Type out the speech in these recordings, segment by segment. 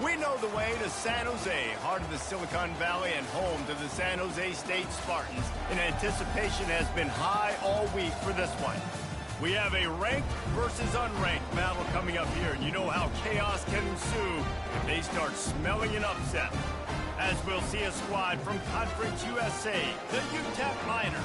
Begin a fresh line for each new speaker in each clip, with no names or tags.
We know the way to San Jose, heart of the Silicon Valley and home to the San Jose State Spartans. And anticipation has been high all week for this one. We have a ranked versus unranked battle coming up here, and you know how chaos can ensue if they start smelling an upset. As we'll see a squad from Conference USA, the UTEP Miners,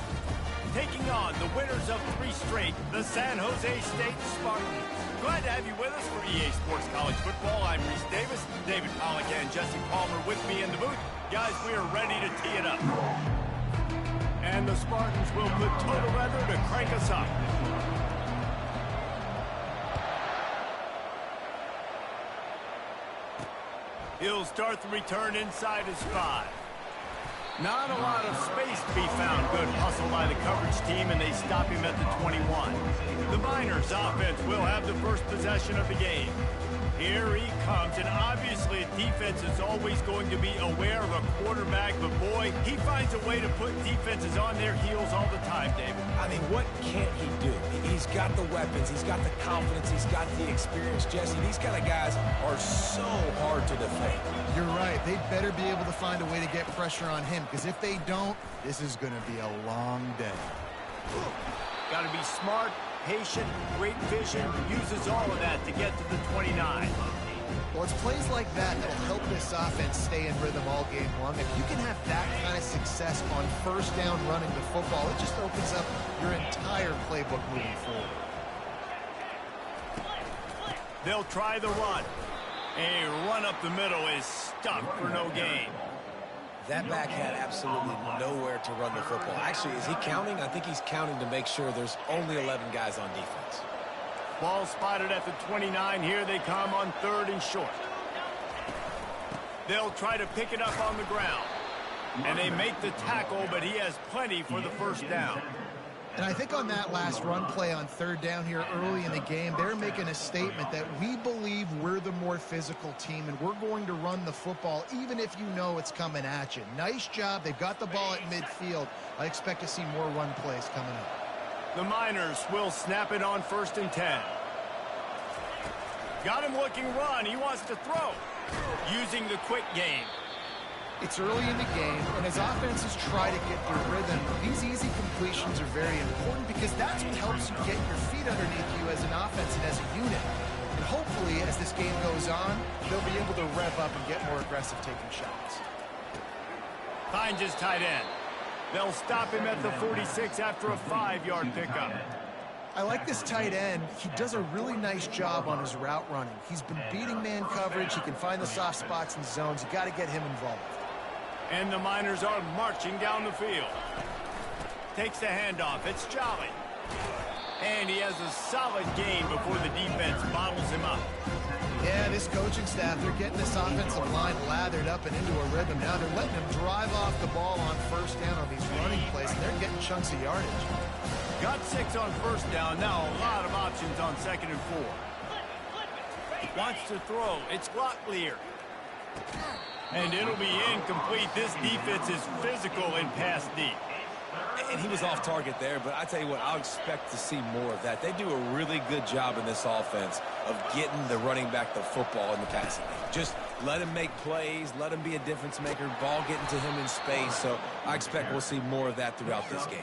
taking on the winners of 3 straight, the San Jose State Spartans. Glad to have you with us for EA Sports College Football. I'm Reese Davis, David Pollack and Jesse Palmer with me in the booth. Guys, we are ready to tee it up. And the Spartans will put total weather to crank us up. He'll start the return inside his 5. Not a lot of space to be found. Good hustle by the coverage team, and they stop him at the 21. The Miners' offense will have the first possession of the game. Here he comes, and obviously defense is always going to be aware of a quarterback, but boy, he finds a way to put defenses on their heels all the time, David.
I mean, what can't he do? He's got the weapons, he's got the confidence, he's got the experience. Jesse, these kind of guys are so hard to defend.
You're right. They better be able to find a way to get pressure on him, because if they don't, this is going to be a long day.
Got to be smart, patient, great vision, uses all of that to get to the 29.
Well, it's plays like that that'll help this offense stay in rhythm all game long. If you can have that kind of success on first down running the football, it just opens up your entire playbook moving forward.
They'll try the run. A run up the middle is stuck for no gain.
That back had absolutely nowhere to run the football. Actually, is he counting? I think he's counting to make sure there's only 11 guys on defense.
Ball spotted at the 29. Here they come on 3rd and short. They'll try to pick it up on the ground. And they make the tackle, but he has plenty for the first down.
And I think on that last run play on 3rd down here early in the game, they're making a statement that we believe we're the more physical team and we're going to run the football even if you know it's coming at you. Nice job. They've got the ball at midfield. I expect to see more run plays coming up.
The Miners will snap it on 1st and 10. Got him looking run. He wants to throw. Using the quick game.
It's early in the game, and as offenses try to get their rhythm, these easy completions are very important because that's what helps you get your feet underneath you as an offense and as a unit. And hopefully, as this game goes on, they'll be able to rev up and get more aggressive taking shots.
Finds his tight end. They'll stop him at the 46 after a 5-yard pickup.
I like this tight end. He does a really nice job on his route running. He's been beating man coverage. He can find the soft spots and zones. You got to get him involved.
And the Miners are marching down the field. Takes the handoff. It's Jolly. And he has a solid gain before the defense bottles him up.
Yeah, this coaching staff, they're getting this offensive line lathered up and into a rhythm. Now they're letting him drive off the ball on 1st down on these running plays, and they're getting chunks of yardage.
Got 6 on 1st down. Now a lot of options on 2nd and 4. Wants to throw. It's Glocklear. And it'll be incomplete. This defense is physical and pass deep.
And he was off target there, but I tell you what, I'll expect to see more of that. They do a really good job in this offense of getting the running back the football in the passing game. Just let him make plays, let him be a difference maker, ball getting to him in space. So I expect we'll see more of that throughout this game.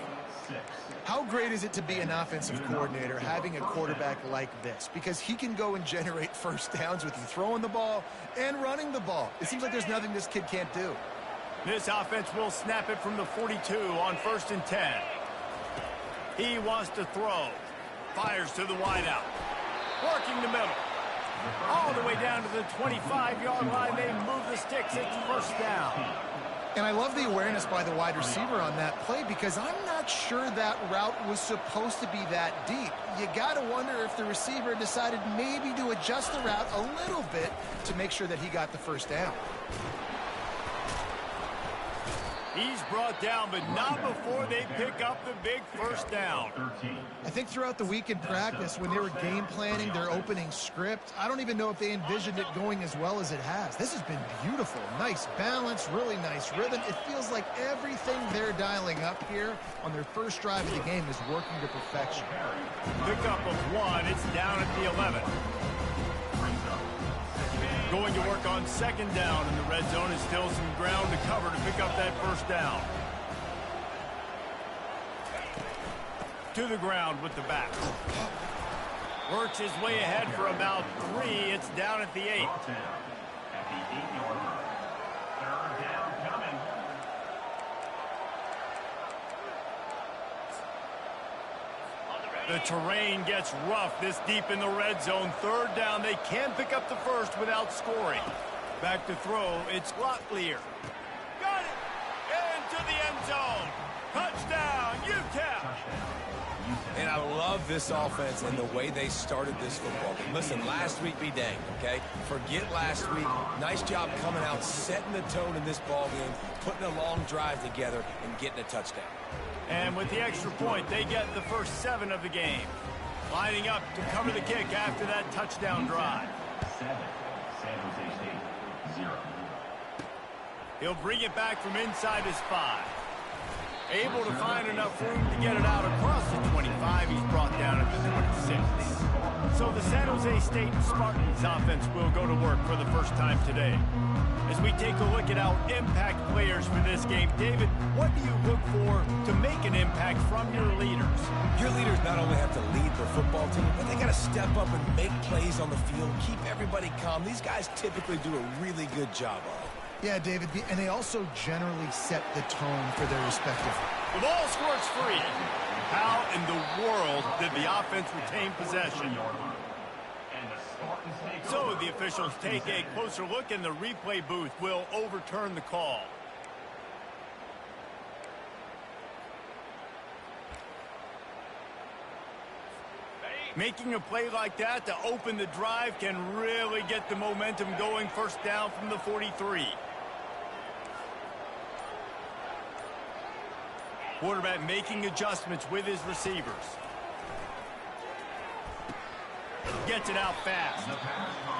How great is it to be an offensive coordinator having a quarterback like this? Because he can go and generate 1st downs with you throwing the ball and running the ball. It seems like there's nothing this kid can't do.
This offense will snap it from the 42 on 1st and 10. He wants to throw. Fires to the wideout. Working the middle. All the way down to the 25-yard line. They move the sticks. It's 1st down.
And I love the awareness by the wide receiver on that play because I'm not sure that route was supposed to be that deep. You got to wonder if the receiver decided maybe to adjust the route a little bit to make sure that he got the 1st down.
He's brought down, but not before they pick up the big 1st down.
I think throughout the week in practice, when they were game planning their opening script, I don't even know if they envisioned it going as well as it has. This has been beautiful. Nice balance, really nice rhythm. It feels like everything they're dialing up here on their first drive of the game is working to perfection.
Pickup of 1. It's down at the 11. going to work on second down, and the red zone is still some ground to cover to pick up that first down. To the ground with the back. Works his way ahead for about 3. It's down at the 8.
At the 8-yard line. Third down coming.
The terrain gets rough this deep in the red zone. Third down, they can pick up the first without scoring. Back to throw, it's Locklear. Got it! Into the end zone. Touchdown, UTEP!
And I love this offense and the way they started this football game. Listen, last week be danged, okay? Forget last week. Nice job coming out, setting the tone in this ball game, putting a long drive together, and getting a touchdown.
And with the extra point, they get the first 7 of the game. Lining up to cover the kick after that touchdown drive.
7, San Jose State, 0.
He'll bring it back from inside his 5. Able to find enough room to get it out across the 25. He's brought down at the 26. So the San Jose State Spartans offense will go to work for the first time today. As we take a look at our impact players for this game, David, what do you look for to make an impact from your leaders?
Your leaders not only have to lead the football team, but they got to step up and make plays on the field, keep everybody calm. These guys typically do a really good job of it.
Yeah, David, and they also generally set the tone for their respective.
The ball squirts free. How in the world did the offense retain possession? So the officials take a closer look, and the replay booth will overturn the call. Making a play like that to open the drive can really get the momentum going. First down from the 43. Quarterback making adjustments with his receivers. Gets it out fast.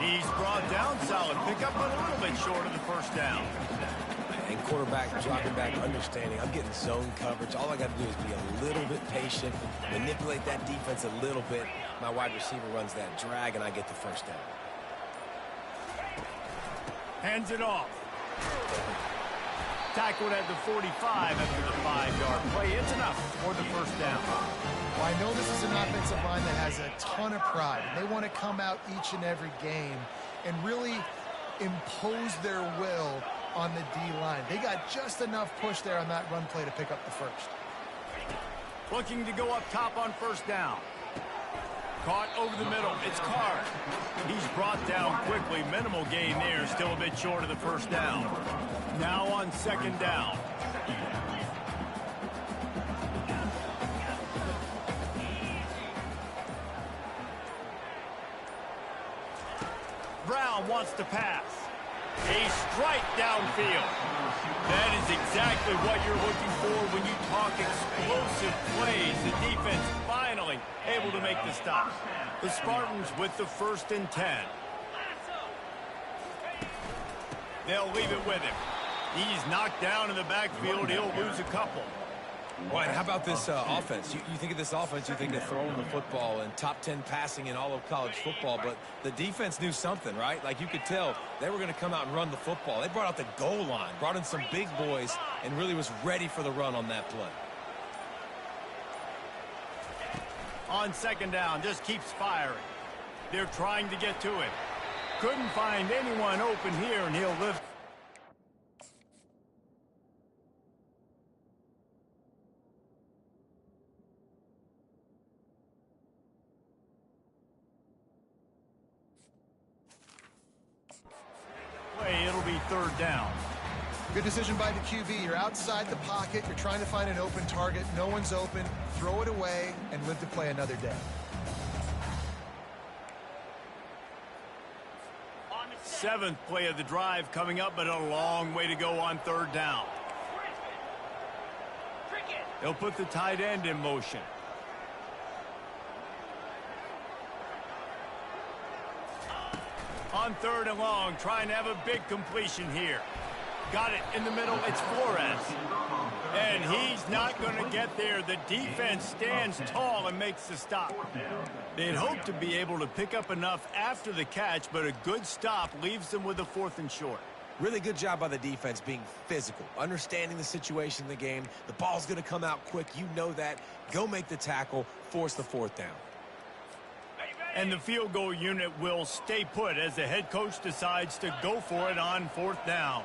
He's brought down, solid pickup, but a little bit short of the first down.
And quarterback dropping back, understanding I'm getting zone coverage. All I got to do is be a little bit patient, manipulate that defense a little bit. My wide receiver runs that drag, and I get the first down.
Hands it off. Tackled at the 45 after the 5-yard play. It's enough for the first down.
Well, I know this is an offensive line that has a ton of pride. They want to come out each and every game and really impose their will on the D-line. They got just enough push there on that run play to pick up the first.
Looking to go up top on first down. Caught over the middle. It's Carr. He's brought down quickly. Minimal gain there. Still a bit short of the first down. Now on second down. Brown wants to pass. A strike downfield. That is exactly what you're looking for when you talk explosive plays. The defense finally able to make the stop. The Spartans with the 1st and 10. They'll leave it with him. He's knocked down in the backfield. He'll lose a couple.
Well, and how about this offense? You think of this offense, you think of throwing the football and top 10 passing in all of college football, but the defense knew something, right? Like you could tell they were going to come out and run the football. They brought out the goal line, brought in some big boys, and really was ready for the run on that play.
On second down, just keeps firing. They're trying to get to it. Couldn't find anyone open here, and he'll lift. It'll be third down.
Good decision by the QB. You're outside the pocket. You're trying to find an open target. No one's open. Throw it away and live to play another day.
Seventh play of the drive coming up, but a long way to go on third down. They'll put the tight end in motion. On third and long, trying to have a big completion here. got it in the middle. It's Flores. And he's not going to get there. The defense stands tall and makes the stop. They'd hoped to be able to pick up enough after the catch, but a good stop leaves them with a 4th and short.
Really good job by the defense being physical, understanding the situation in the game. The ball's going to come out quick. You know that. Go make the tackle, force the 4th down.
And the field goal unit will stay put as the head coach decides to go for it on 4th down.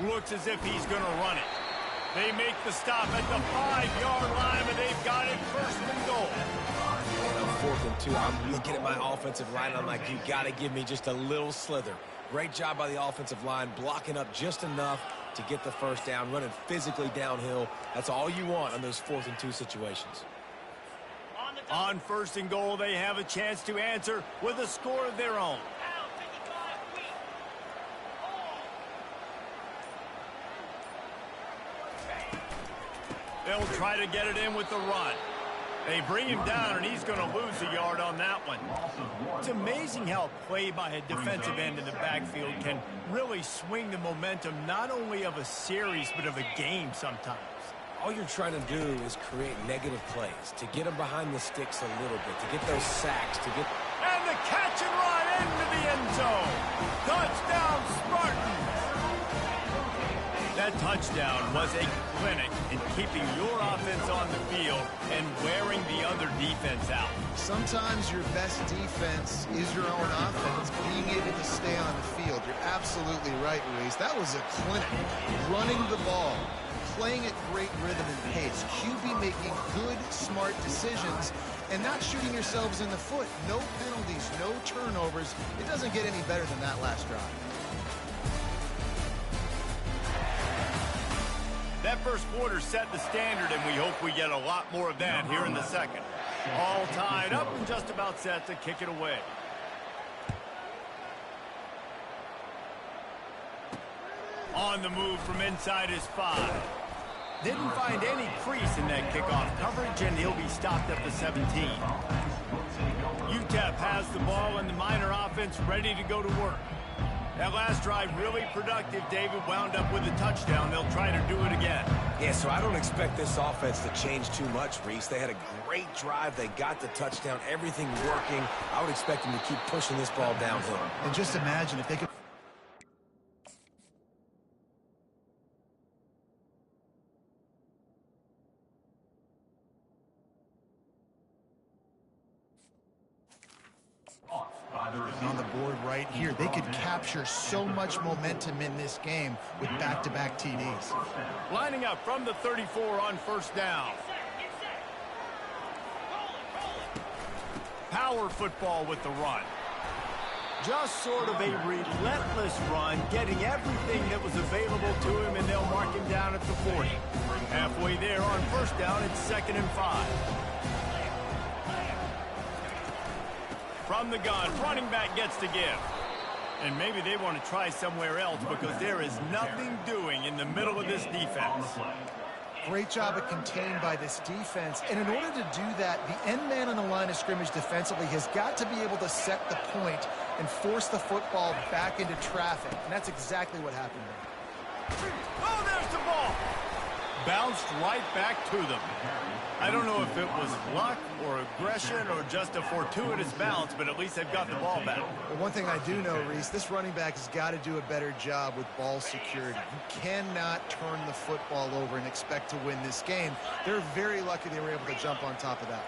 Looks as if he's going to run it. They make the stop at the 5-yard line, and they've got it 1st and goal.
And on 4th and 2, I'm looking at my offensive line. I'm like, you got to give me just a little slither. Great job by the offensive line, blocking up just enough to get the 1st down, running physically downhill. That's all you want on those 4th and 2 situations.
On 1st and goal, they have a chance to answer with a score of their own. They'll try to get it in with the run. They bring him down, and he's going to lose a yard on that one. It's amazing how play by a defensive end in the backfield can really swing the momentum not only of a series but of a game sometimes.
All you're trying to do is create negative plays, to get them behind the sticks a little bit, to get those sacks, to get...
And the catch and run into the end zone. Touchdown, Spartans! That touchdown was a clinic in keeping your offense on the field and wearing the other defense out.
Sometimes your best defense is your own offense, being able to stay on the field. You're absolutely right, Reese. That was a clinic. Running the ball, playing at great rhythm and pace. QB making good, smart decisions and not shooting yourselves in the foot. No penalties, no turnovers. It doesn't get any better than that last drive.
That first quarter set the standard, and we hope we get a lot more of that here in the second. All tied up and just about set to kick it away. On the move from inside his 5. Didn't find any crease in that kickoff coverage, and he'll be stopped at the 17. UTEP has the ball, and the Miner offense ready to go to work. That last drive really productive. David wound up with a touchdown. They'll try to do it again.
Yeah, so I don't expect this offense to change too much, Reese. They had a great drive. They got the touchdown. Everything working. I would expect them to keep pushing this ball downhill.
And just imagine if they could... on the board right here. They could capture so much momentum in this game with back-to-back TDs.
Lining up from the 34 on 1st down. Power football with the run. Just sort of a relentless run, getting everything that was available to him, and they'll mark him down at the 40. Halfway there on 1st down, it's 2nd and 5. From the gun, running back gets to give. And maybe they want to try somewhere else because there is nothing doing in the middle of this defense.
Great job of contained by this defense. And in order to do that, the end man on the line of scrimmage defensively has got to be able to set the point and force the football back into traffic. And that's exactly what happened there.
Oh, there's the ball. Bounced right back to them. I don't know if it was luck or aggression or just a fortuitous bounce, but at least they've got the ball back.
Well, one thing I do know, Reese, this running back has got to do a better job with ball security. You cannot turn the football over and expect to win this game. They're very lucky they were able to jump on top of that.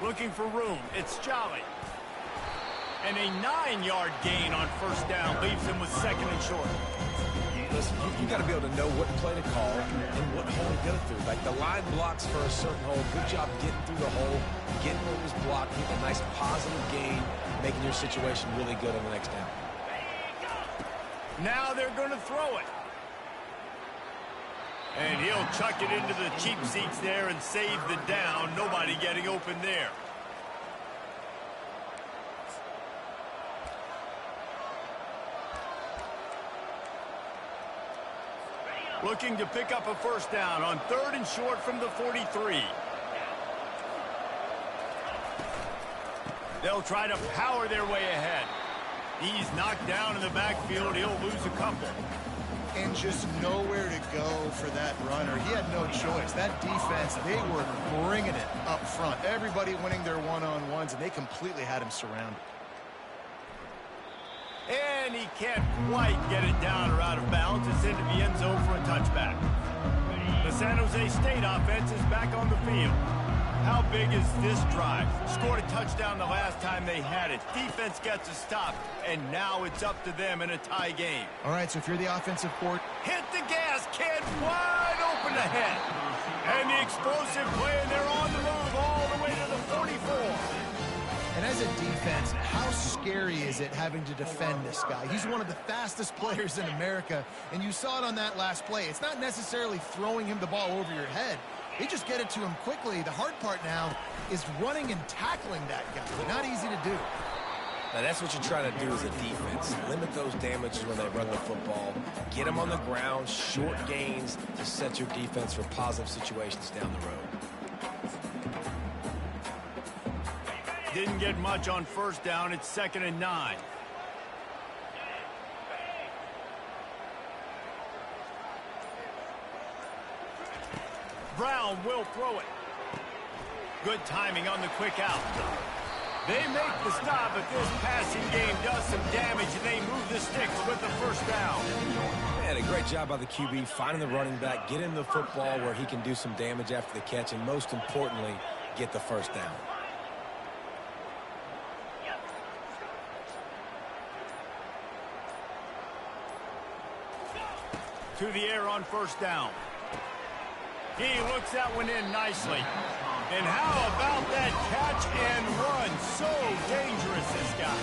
Looking for room. It's Jolly. And a 9-yard gain on 1st down leaves him with 2nd and short.
Listen, you got to be able to know what play to call and what hole to go through. Like the line blocks for a certain hole. Good job getting through the hole, getting what was blocked, getting a nice positive gain, making your situation really good on the next down.
Now they're going to throw it. And he'll chuck it into the cheap seats there and save the down. Nobody getting open there. Looking to pick up a 1st down on 3rd and short from the 43. They'll try to power their way ahead. He's knocked down in the backfield. He'll lose a couple.
And just nowhere to go for that runner. He had no choice. That defense, they were bringing it up front. Everybody winning their one-on-ones, and they completely had him surrounded.
And he can't quite get it down or out of bounds. It's into the end zone for a touchback. The San Jose State offense is back on the field. How big is this drive? Scored a touchdown the last time they had it. Defense gets a stop, and now it's up to them in a tie game.
All right, so if you're the offensive court,
hit the gas, kid, wide open ahead. And the explosive play, and they're on the move all the way to the 44.
and as a defense, how scary is it having to defend this guy? He's one of the fastest players in America, and you saw it on that last play. It's not necessarily throwing him the ball over your head. They just get it to him quickly. The hard part now is running and tackling that guy. Not easy to do.
Now, that's what you're trying to do as a defense. Limit those damages when they run the football. Get them on the ground, short gains to set your defense for positive situations down the road.
Didn't get much on first down. It's 2nd and 9. Brown will throw it. Good timing on the quick out. They make the stop, but this passing game does some damage, and they move the sticks with the first down.
Man, a great job by the QB, finding the running back, get him the football where he can do some damage after the catch, and most importantly, get the first down.
To the air on first down. He looks that one in nicely. And how about that catch and run? So dangerous, this guy.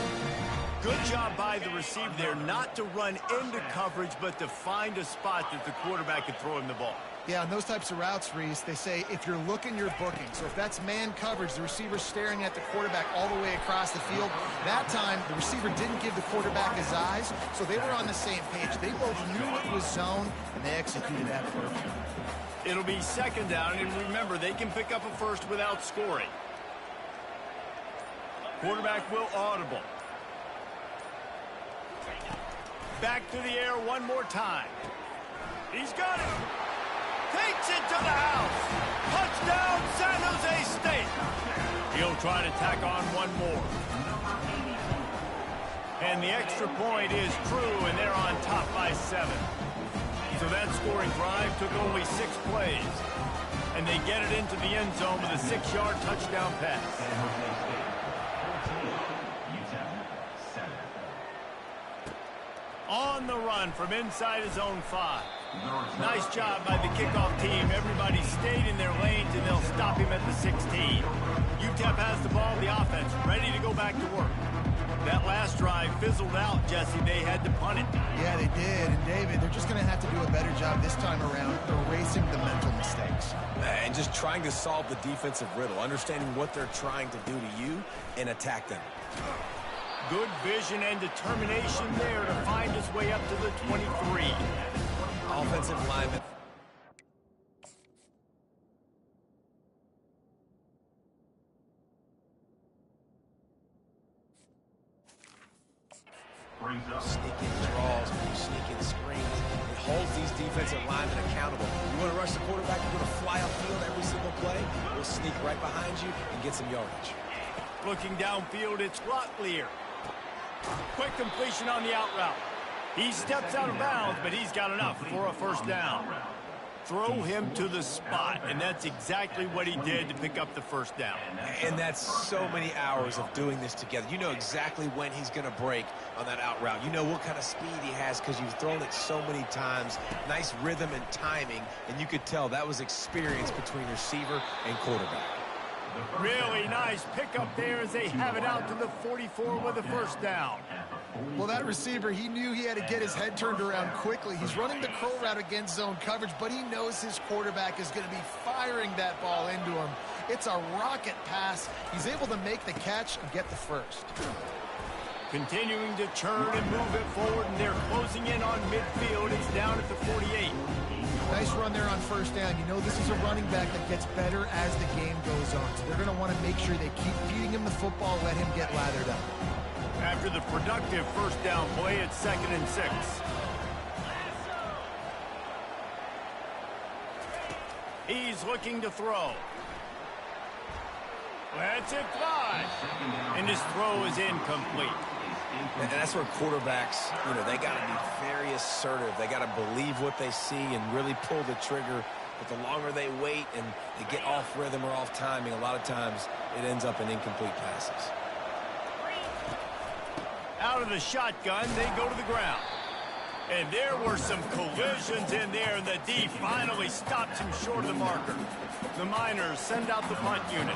Good job by the receiver there, not to run into coverage, but to find a spot that the quarterback could throw him the ball.
Yeah, on those types of routes, Reese, they say if you're looking, you're booking. So if that's man coverage, the receiver's staring at the quarterback all the way across the field. That time, the receiver didn't give the quarterback his eyes, so they were on the same page. They both knew it was zone, and they executed that perfectly.
It'll be 2nd down, and remember, they can pick up a first without scoring. Quarterback will audible. Back to the air one more time. He's got it. Takes it to the house. Touchdown, San Jose State. He'll try to tack on one more. And the extra point is true, and they're on top by 7. So that scoring drive took only 6 plays. And they get it into the end zone with a 6-yard touchdown pass. On the run from inside his own 5. Nice job by the kickoff team. Everybody stayed in their lanes, and they'll stop him at the 16. UTEP has the ball, the offense, ready to go back to work. That last drive fizzled out, Jesse. They had to punt it.
Yeah, they did. And, David, they're just going to have to do a better job this time around erasing the mental mistakes.
And just trying to solve the defensive riddle, understanding what they're trying to do to you and attack them.
Good vision and determination there to find his way up to the 23.
Offensive lineman. Sneaking draws, sneaking screens. It holds these defensive linemen accountable. You want to rush the quarterback, you're going to fly upfield every single play. We'll sneak right behind you and get some yardage.
Looking downfield, it's Locklear. Quick completion on the out route. He steps out of bounds, but he's got enough for a first down. Throw him to the spot, and that's exactly what he did to pick up the first down.
And that's so many hours of doing this together. You know exactly when he's going to break on that out route. You know what kind of speed he has because you've thrown it so many times. Nice rhythm and timing, and you could tell that was experience between receiver and quarterback.
Really nice pickup there as they have it out to the 44 with a first down.
Well, that receiver, he knew he had to get his head turned around quickly. He's running the curl route against zone coverage, but he knows his quarterback is going to be firing that ball into him. It's a rocket pass. He's able to make the catch and get the first.
Continuing to churn and move it forward, and they're closing in on midfield. It's down at the 48.
Nice run there on first down. You know this is a running back that gets better as the game goes on. So they're going to want to make sure they keep feeding him the football, let him get lathered up.
After the productive first down play, it's 2nd and 6. He's looking to throw. Lets it fly. And his throw is incomplete.
And that's where quarterbacks, they got to be very assertive. They got to believe what they see and really pull the trigger. But the longer they wait and they get off rhythm or off timing, a lot of times it ends up in incomplete passes.
Out of the shotgun, they go to the ground. And there were some collisions in there, and the D finally stops him short of the marker. The Miners send out the punt unit.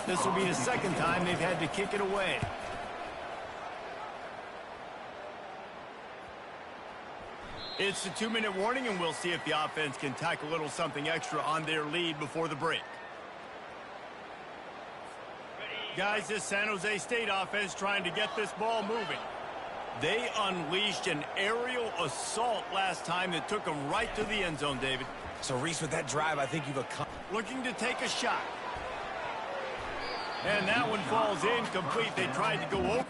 This will be the second time they've had to kick it away. It's the 2-minute warning, and we'll see if the offense can tack a little something extra on their lead before the break. Guys, this San Jose State offense trying to get this ball moving. They unleashed an aerial assault last time that took them right to the end zone, David.
So, Reese, with that drive, I think you've accomplished.
Looking to take a shot. And that one falls incomplete. They tried to go over.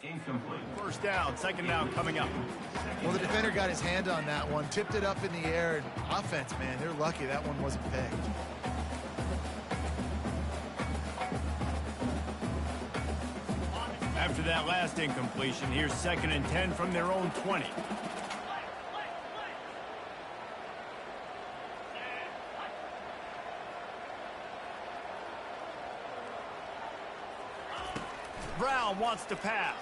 Incomplete.
First down, second down coming up.
Well, the defender got his hand on that one, tipped it up in the air, and offense, man, they're lucky that one wasn't picked.
After that last incompletion, here's 2nd and 10 from their own 20. Brown wants to pass.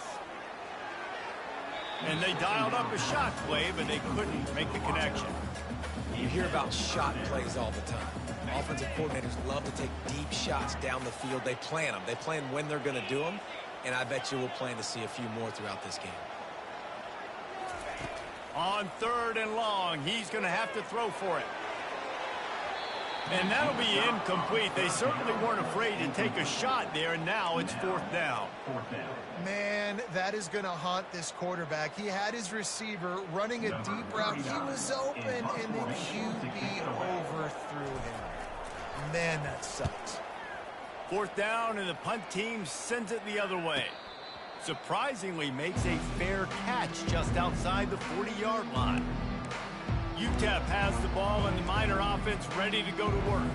And they dialed up a shot play, but they couldn't make the connection.
You hear about shot plays all the time. Offensive coordinators love to take deep shots down the field. They plan them. They plan when they're going to do them, and I bet you we'll plan to see a few more throughout this game.
On 3rd and long, he's going to have to throw for it. And that'll be incomplete. They certainly weren't afraid to take a shot there, and now it's 4th down.
Man, that is going to haunt this quarterback. He had his receiver running a deep route. He was open, and the QB overthrew him. Man, that sucks.
4th down, and the punt team sends it the other way. Surprisingly makes a fair catch just outside the 40-yard line. UTEP has the ball, and the Miner offense ready to go to work.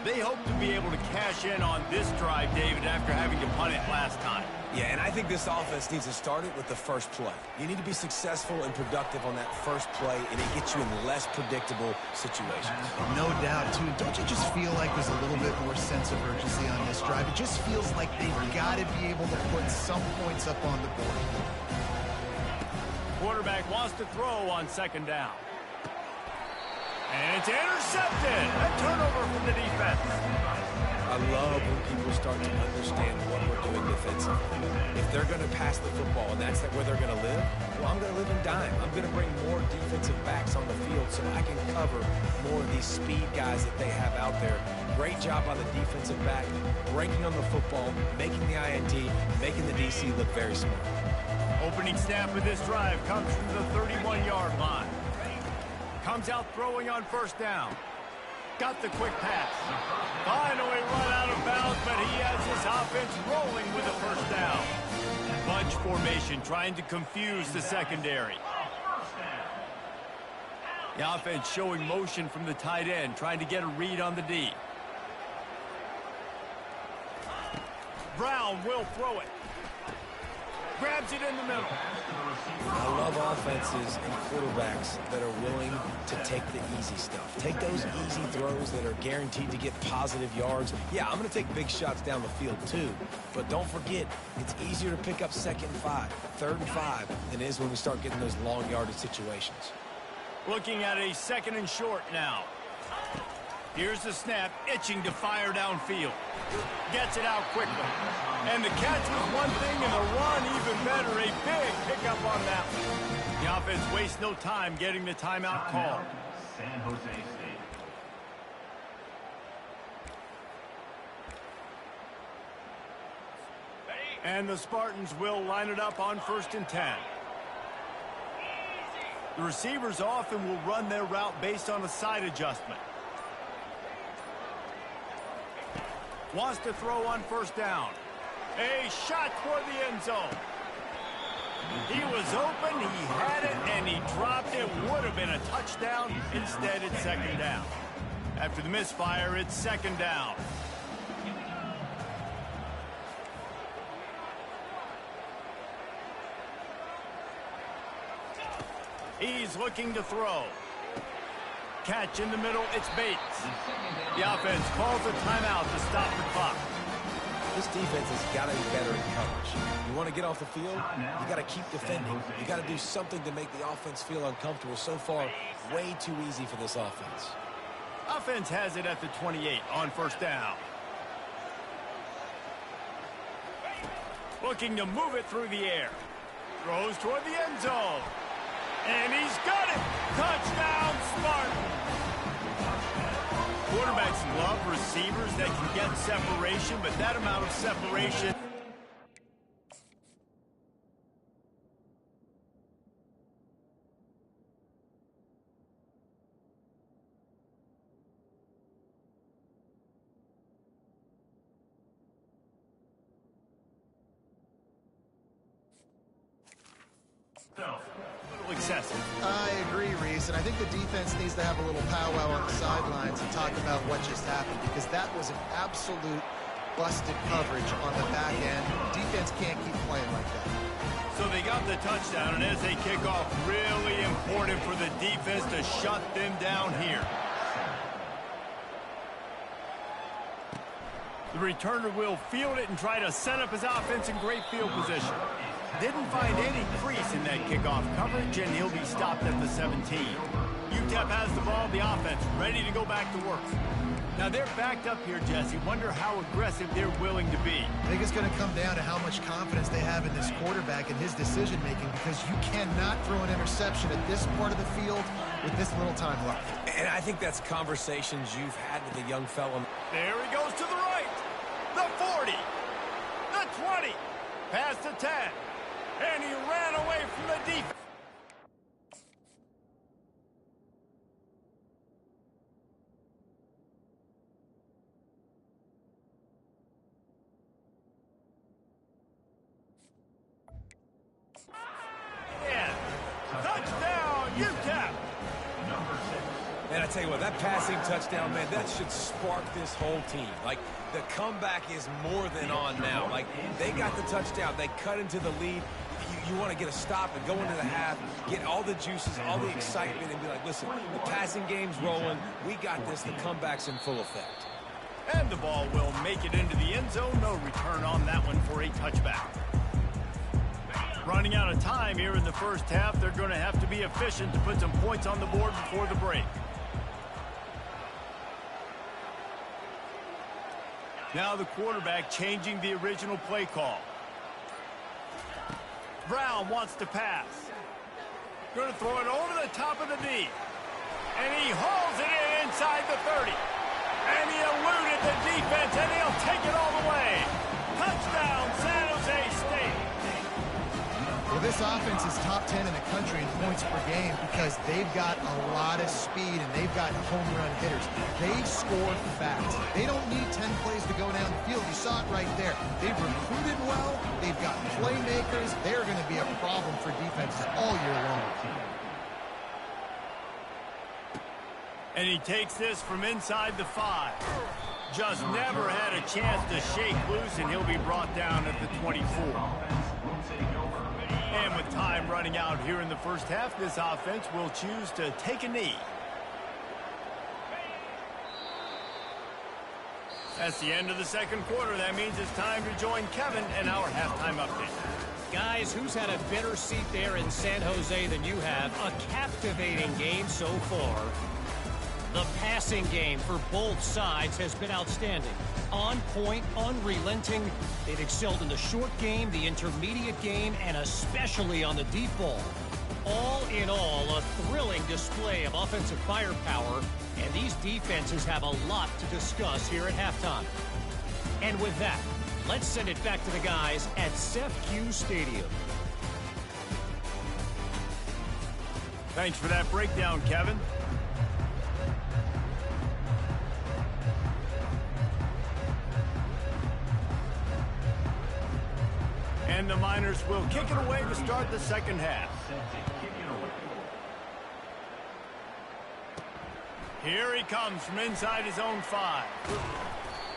They hope to be able to cash in on this drive, David, after having to punt it last time.
Yeah, and I think this offense needs to start it with the first play. You need to be successful and productive on that first play, and it gets you in less predictable situations.
No doubt, too. Don't you just feel like there's a little bit more sense of urgency on this drive? It just feels like they've got to be able to put some points up on the board.
Quarterback wants to throw on 2nd down. And it's intercepted. A turnover from the defense.
I love when people start to understand what we're doing defensively. If they're going to pass the football and that's where they're going to live, well, I'm going to live and dime. I'm going to bring more defensive backs on the field so I can cover more of these speed guys that they have out there. Great job on the defensive back, breaking on the football, making the INT, making the DC look very smart.
Opening snap of this drive comes from the 31-yard line. Comes out throwing on 1st down. Got the quick pass. Finally run out of bounds, but he has his offense rolling with a 1st down. Bunch formation trying to confuse the secondary. The offense showing motion from the tight end, trying to get a read on the D. Brown will throw it. Grabs it in the middle.
I love offenses and quarterbacks that are willing to take the easy stuff. Take those easy throws that are guaranteed to get positive yards. Yeah, I'm going to take big shots down the field too. But don't forget, it's easier to pick up 2nd and 5, 3rd and 5 than it is when we start getting those long yardage situations.
Looking at a 2nd and short now. Here's the snap, itching to fire downfield. Gets it out quickly. And the catch was one thing, and the run even better. A big pickup on that one. The offense wastes no time getting the timeout called.
San Jose State.
And the Spartans will line it up on 1st and 10. The receivers often will run their route based on a side adjustment. Wants to throw on 1st down. A shot toward the end zone. He was open, he had it, and he dropped it. Would have been a touchdown. Instead, it's 2nd down. After the misfire, it's 2nd down. He's looking to throw. Catch in the middle, it's Bates. The offense calls a timeout to stop the clock.
This defense has got to be better in coverage. You want to get off the field, you got to keep defending. You got to do something to make the offense feel uncomfortable. So far, way too easy for this offense.
Offense has it at the 28 on 1st down. Looking to move it through the air. Throws toward the end zone. And he's got it! Touchdown, Spartans! Quarterbacks love receivers that can get separation, but that amount of separation... excessive.
I agree, Reese, and I think the defense needs to have a little powwow on the sidelines and talk about what just happened, because that was an absolute busted coverage on the back end. Defense can't keep playing like that.
So they got the touchdown, and as they kick off, really important for the defense to shut them down here. The returner will field it and try to set up his offense in great field position. Didn't find any crease in that kickoff coverage, and he'll be stopped at the 17. UTEP has the ball, the offense ready to go back to work. Now they're backed up here, Jesse. Wonder how aggressive they're willing to be.
I think it's going to come down to how much confidence they have in this quarterback and his decision-making, because you cannot throw an interception at this part of the field with this little time left.
And I think that's conversations you've had with the young fella.
There he goes to the right. The 40. The 20. Past the 10. And he ran away from the defense. Yeah. Touchdown, UTEP.
And I tell you what, that passing touchdown, man, that should spark this whole team. Like, the comeback is more than on now. Like, they got the touchdown. They cut into the lead. You want to get a stop and go into the half, get all the juices, all the excitement, and be like, listen, the passing game's rolling. We got this. The comeback's in full effect.
And the ball will make it into the end zone. No return on that one for a touchback. Running out of time here in the first half. They're going to have to be efficient to put some points on the board before the break. Now the quarterback changing the original play call. Brown wants to pass. Going to throw it over the top of the knee. And he hauls it in inside the 30. And he eluded the defense, and he'll take it all the way. Touchdown, San Jose State.
Well, this offense is top 10 in the country in points per game because they've got a lot of speed and they've got home run hitters. They score fast. They don't need 10 plays to go down the field. You saw it right there. They've recruited well. They've got playmakers. They're going to be a problem for defenses all year long.
And he takes this from inside the 5. Just never had a chance to shake loose, and he'll be brought down at the 24. And with time running out here in the first half, this offense will choose to take a knee. That's the end of the second quarter. That means it's time to join Kevin and our halftime update.
Guys, who's had a better seat there in San Jose than you have? A captivating game so far. The passing game for both sides has been outstanding. On point, unrelenting. They've excelled in the short game, the intermediate game, and especially on the deep ball. All in all, a thrilling display of offensive firepower, and these defenses have a lot to discuss here at halftime. And with that, let's send it back to the guys at CFM25 Stadium.
Thanks for that breakdown, Kevin. And the Miners will kick it away to start the second half. Here he comes from inside his own 5.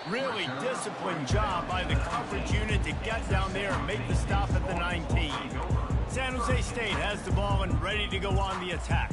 Really disciplined job by the coverage unit to get down there and make the stop at the 19. San Jose State has the ball and ready to go on the attack.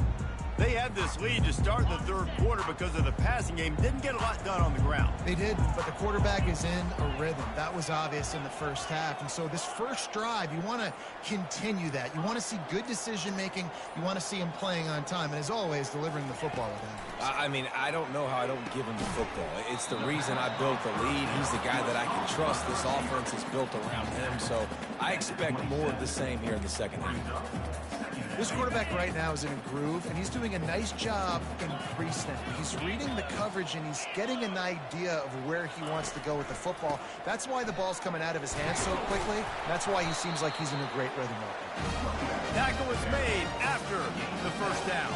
They had this lead to start the third quarter because of the passing game. Didn't get a lot done on the ground.
They did, but the quarterback is in a rhythm. That was obvious in the first half. And so this first drive, you want to continue that. You want to see good decision-making. You want to see him playing on time. And as always, delivering the football with him.
I mean, I don't know how I don't give him the football. It's the reason I built the lead. He's the guy that I can trust. This offense is built around him. So I expect more of the same here in the second half.
This quarterback right now is in a groove, and he's doing a nice job in pre-snap. He's reading the coverage, and he's getting an idea of where he wants to go with the football. That's why the ball's coming out of his hands so quickly. That's why he seems like he's in a great rhythm right now.
Tackle was made after the first down.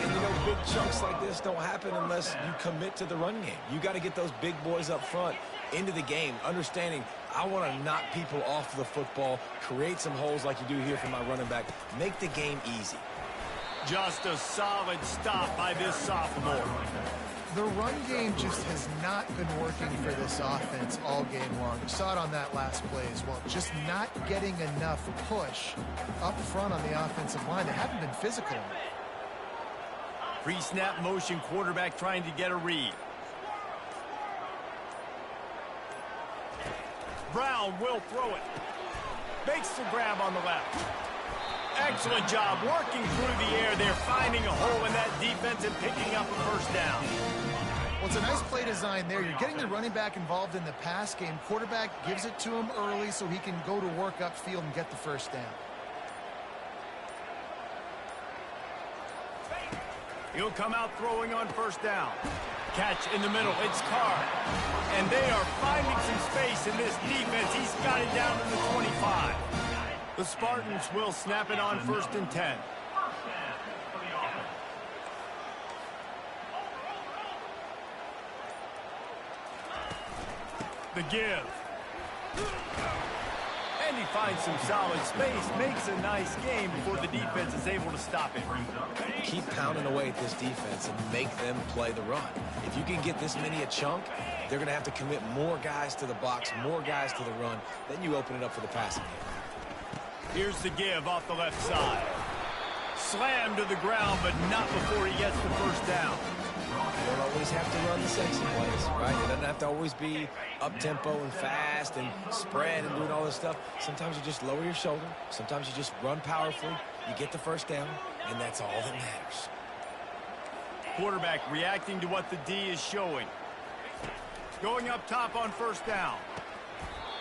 And, you know, big chunks like this don't happen unless you commit to the run game. You got to get those big boys up front into the game, understanding I want to knock people off the football, create some holes like you do here for my running back, make the game easy.
Just a solid stop by this sophomore.
The run game just has not been working for this offense all game long. You saw it on that last play as well. Just not getting enough push up front on the offensive line. They haven't been physical.
Pre-snap motion, quarterback trying to get a read. Brown will throw it. Makes the grab on the left. Excellent job working through the air there, finding a hole in that defense and picking up a first down.
Well, it's a nice play design there. You're getting the running back involved in the pass game. Quarterback gives it to him early so he can go to work upfield and get the first down.
He'll come out throwing on first down. Catch in the middle. It's Carr. And they are finding some space in this defense. He's got it down to the 25. The Spartans will snap it on 1st and 10. The give. And he finds some solid space, makes a nice game before the defense is able to stop it.
Keep pounding away at this defense and make them play the run. If you can get this many a chunk, they're going to have to commit more guys to the box, more guys to the run. Then you open it up for the passing game.
Here's the give off the left side. Slammed to the ground, but not before he gets the first down.
You don't always have to run the sexy plays, right? It doesn't have to always be up-tempo and fast and spread and doing all this stuff. Sometimes you just lower your shoulder. Sometimes you just run powerfully. You get the first down, and that's all that matters.
Quarterback reacting to what the D is showing. Going up top on first down.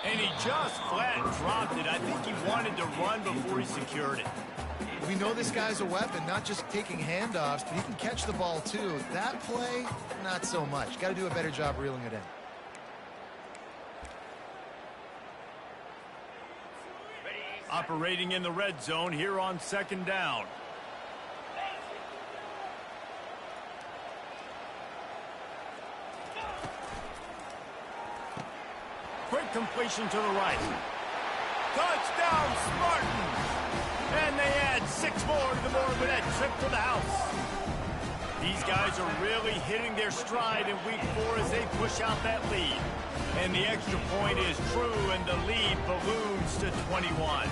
And he just flat dropped it. I think he wanted to run before he secured it.
We know this guy's a weapon, not just taking handoffs, but he can catch the ball too. That play, not so much. Got to do a better job reeling it in.
Operating in the red zone here on 2nd down. Quick completion to the right. Touchdown, Spartans! And they add 6 more to the board with that trip to the house. These guys are really hitting their stride in week 4 as they push out that lead. And the extra point is true, and the lead balloons to 21.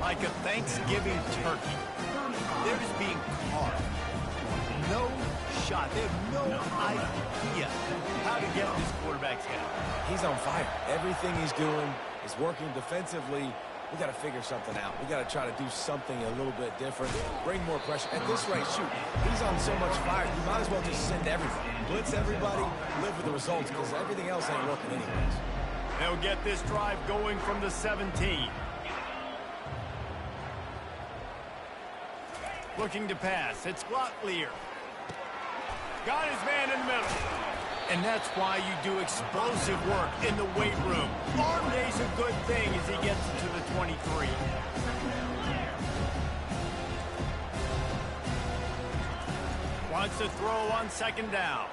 Like a Thanksgiving turkey. They're just being carved. No shot. They have no idea how to get this quarterback's head.
He's on fire. Everything he's doing is working defensively. We got to figure something out. We got to try to do something a little bit different. Bring more pressure. At this rate, shoot, he's on so much fire. You might as well just send everybody. Blitz everybody, live with the results, because everything else ain't working anyways.
They'll get this drive going from the 17. Looking to pass. It's Locklear. Got his man in the middle. And that's why you do explosive work in the weight room. Arm day's a good thing as he gets it to the 23. Wants to throw on second down.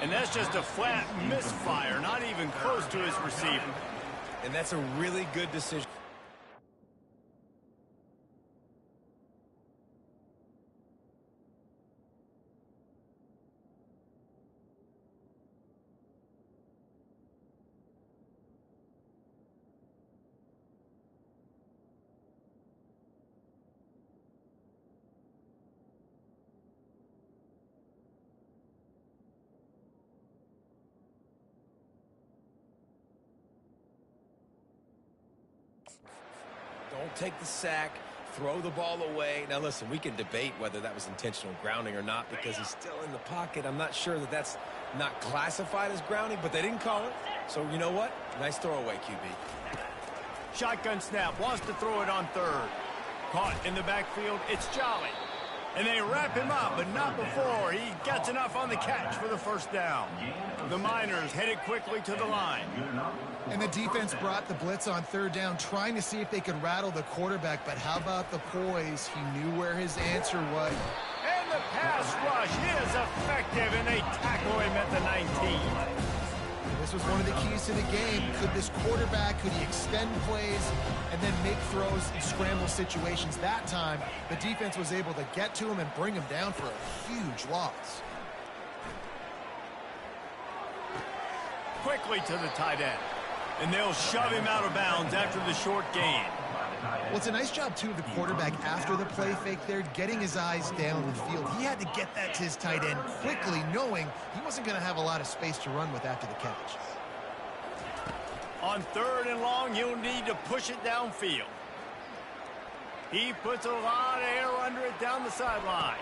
And that's just a flat misfire, not even close to his receiver.
And that's a really good decision. Don't take the sack, throw the ball away. Now, listen, we can debate whether that was intentional grounding or not because he's still in the pocket. I'm not sure that that's not classified as grounding, but they didn't call it. So, you know what? Nice throwaway, QB.
Shotgun snap, wants to throw it on third. Caught in the backfield, it's Jolly. And they wrap him up, but not before he gets enough on the catch for the first down. The Miners headed quickly to the line.
And the defense brought the blitz on third down, trying to see if they could rattle the quarterback. But how about the poise? He knew where his answer was.
And the pass rush is effective, and they tackle him at the 19.
This was one of the keys to the game. Could this quarterback, could he extend plays and then make throws in scramble situations? That time, the defense was able to get to him and bring him down for a huge loss.
Quickly to the tight end. And they'll shove him out of bounds after the short gain.
Well, it's a nice job, too, of the quarterback after the play fake there, getting his eyes down the field. He had to get that to his tight end quickly, knowing he wasn't going to have a lot of space to run with after the catch.
On third and long, he'll need to push it downfield. He puts a lot of air under it down the sideline.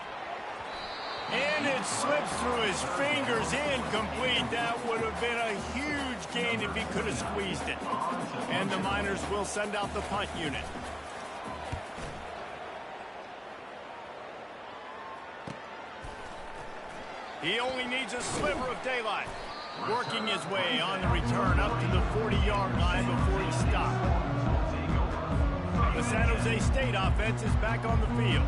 And it slips through his fingers, incomplete. That would have been a huge gain if he could have squeezed it. And the Miners will send out the punt unit. He only needs a sliver of daylight. Working his way on the return up to the 40-yard line before he stopped. The San Jose State offense is back on the field.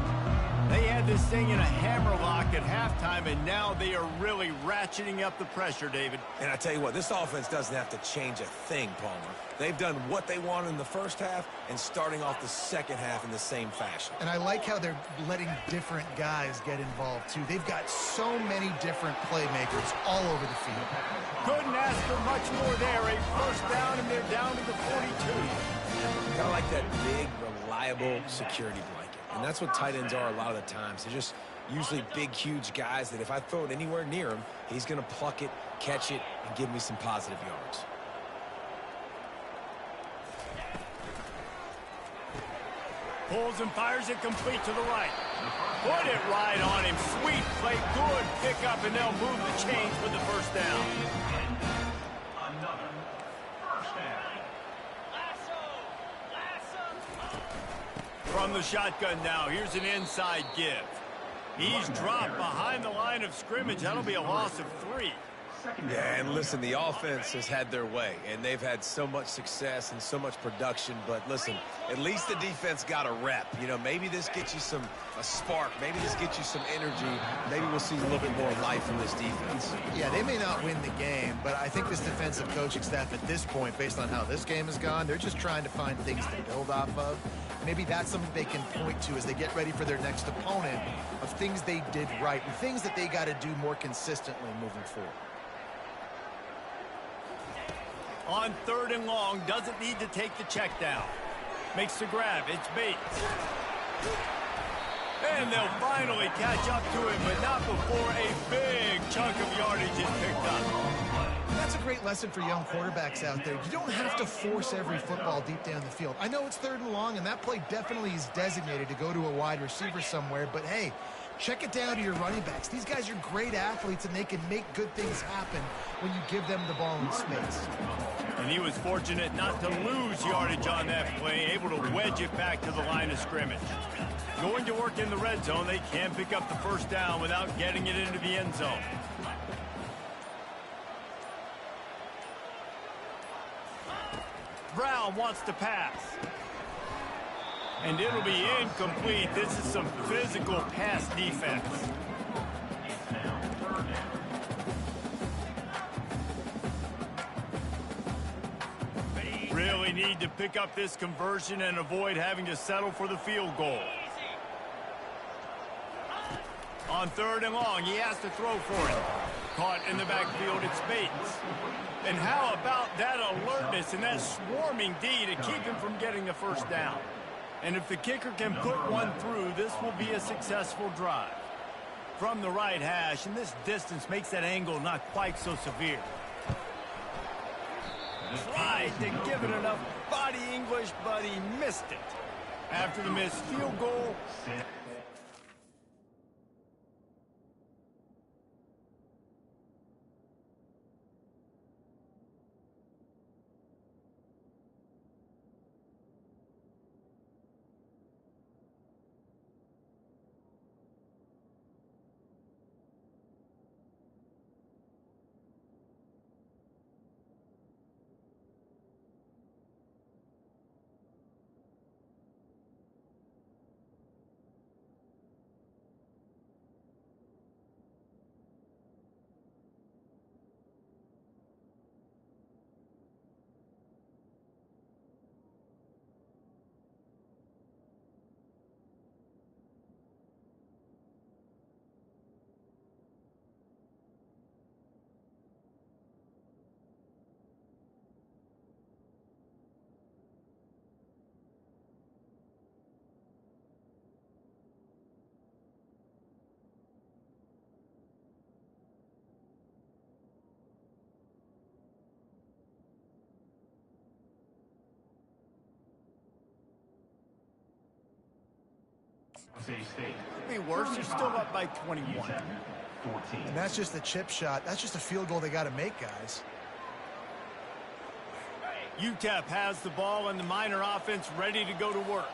They had this thing in a hammerlock at halftime, and now they are really ratcheting up the pressure, David.
And I tell you what, this offense doesn't have to change a thing, Palmer. They've done what they wanted in the first half and starting off the second half in the same fashion.
And I like how they're letting different guys get involved, too. They've got so many different playmakers all over the field.
Couldn't ask for much more there. A first down, and they're down to the 42.
Kind of like that big, reliable security blanket. And that's what tight ends are a lot of the times. They're just usually big, huge guys that if I throw it anywhere near him, he's going to pluck it, catch it, and give me some positive yards.
Pulls and fires it complete to the right. Put it right on him. Sweet play, good pickup, and they'll move the chains with the first down.
Another first down.
From the shotgun now, here's an inside give. He's dropped behind the line of scrimmage. That'll be a loss of 3.
Yeah, and listen, the offense has had their way, and they've had so much success and so much production. But listen, at least the defense got a rep. You know, maybe this gets you a spark. Maybe this gets you some energy. Maybe we'll see a little bit more life from this defense.
Yeah, they may not win the game, but I think this defensive coaching staff at this point, based on how this game has gone, they're just trying to find things to build off of. Maybe that's something they can point to as they get ready for their next opponent of things they did right and things that they got to do more consistently moving forward.
On third and long, doesn't need to take the check down. Makes the grab, it's Bates. And they'll finally catch up to him, but not before a big chunk of yardage is picked up.
That's a great lesson for young quarterbacks out there. You don't have to force every football deep down the field. I know it's third and long, and that play definitely is designated to go to a wide receiver somewhere, but hey, Check it down to your running backs. These guys are great athletes, and they can make good things happen when you give them the ball in space.
And he was fortunate not to lose yardage on that play, able to wedge it back to the line of scrimmage. Going to work in the red zone, they can pick up the first down without getting it into the end zone. Brown wants to pass. And it'll be incomplete. This is some physical pass defense. Really need to pick up this conversion and avoid having to settle for the field goal. On 3rd and long, he has to throw for it. Caught in the backfield, it's Bates. And how about that alertness and that swarming D to keep him from getting the first down? And if the kicker can put one through, this will be a successful drive. From the right hash, and this distance makes that angle not quite so severe. Tried to give it enough body English, but he missed it. After the missed field goal, be worse, they're still up by 21.
And that's just a chip shot. That's just a field goal they got to make, guys.
UTEP has the ball and the Miner offense ready to go to work.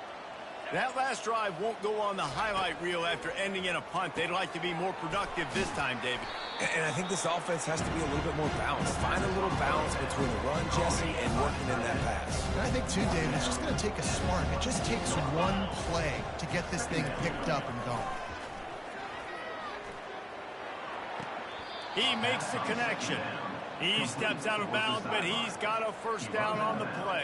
That last drive won't go on the highlight reel after ending in a punt. They'd like to be more productive this time, David.
And I think this offense has to be a little bit more balanced. Find a little balance between the run, Jesse, and working in that pass.
And I think, too, David, it's just going to take a spark. It just takes one play to get this thing picked up and going.
He makes the connection. He steps out of bounds, but he's got a first down on the play.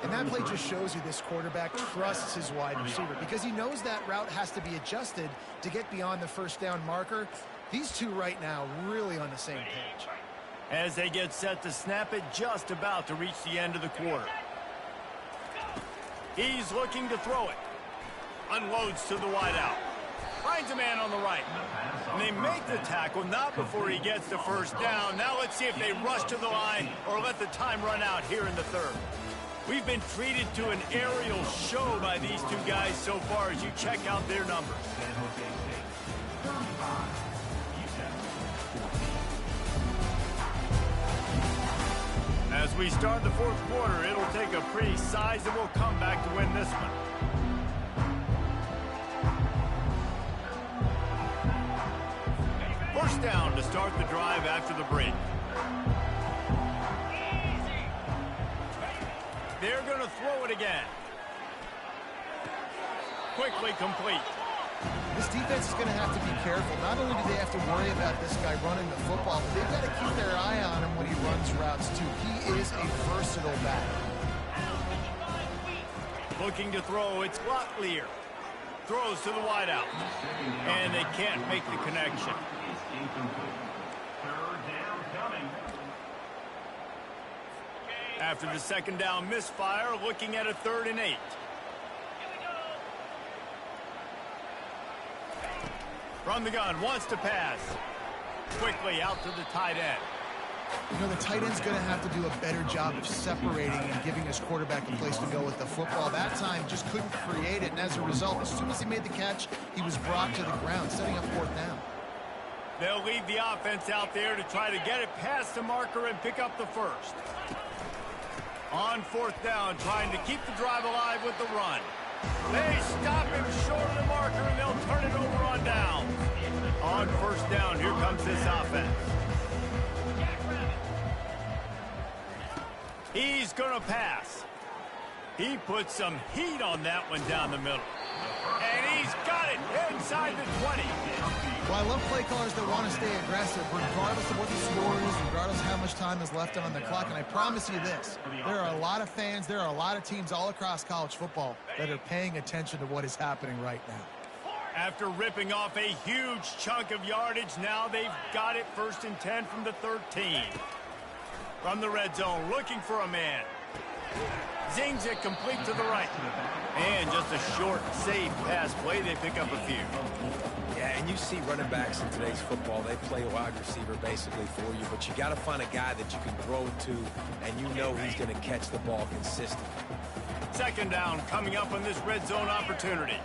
And that play just shows you this quarterback trusts his wide receiver because he knows that route has to be adjusted to get beyond the first down marker. These two right now really on the same page.
As they get set to snap it, just about to reach the end of the quarter. He's looking to throw it. Unloads to the wideout. Finds a man on the right. And they make the tackle, not before he gets the first down. Now let's see if they rush to the line or let the time run out here in the third. We've been treated to an aerial show by these two guys so far as you check out their numbers. As we start the fourth quarter, it'll take a pretty sizable comeback to win this one. First down to start the drive after the break. They're going to throw it again. Quickly complete.
This defense is going to have to be careful. Not only do they have to worry about this guy running the football, but they've got to keep their eye on him when he runs routes, too. He is a versatile back.
Looking to throw, it's Locklear. Throws to the wideout. And they can't make the connection. After the second down misfire, looking at a 3rd and 8. From the gun, wants to pass. Quickly out to the tight end.
You know, the tight end's going to have to do a better job of separating and giving his quarterback a place to go with the football. That time just couldn't create it, and as a result, as soon as he made the catch, he was brought to the ground, setting up fourth down.
They'll leave the offense out there to try to get it past the marker and pick up the first. On fourth down, trying to keep the drive alive with the run. They stop him short of the marker, and they'll turn it over on down. On first down, here comes this offense. He's going to pass. He put some heat on that one down the middle. And he's got it inside the 20.
Well, I love play callers that want to stay aggressive, regardless of what the score is, regardless of how much time is left on the clock. And I promise you this, there are a lot of fans, there are a lot of teams all across college football that are paying attention to what is happening right now.
After ripping off a huge chunk of yardage, now they've got it 1st and 10 from the 13. From the red zone, looking for a man. Zings it complete to the right. And just a short, safe pass play. They pick up a few.
Yeah, and you see running backs in today's football, they play wide receiver basically for you, but you got to find a guy that you can throw to, and you know he's going to catch the ball consistently.
Second down coming up on this red zone opportunity.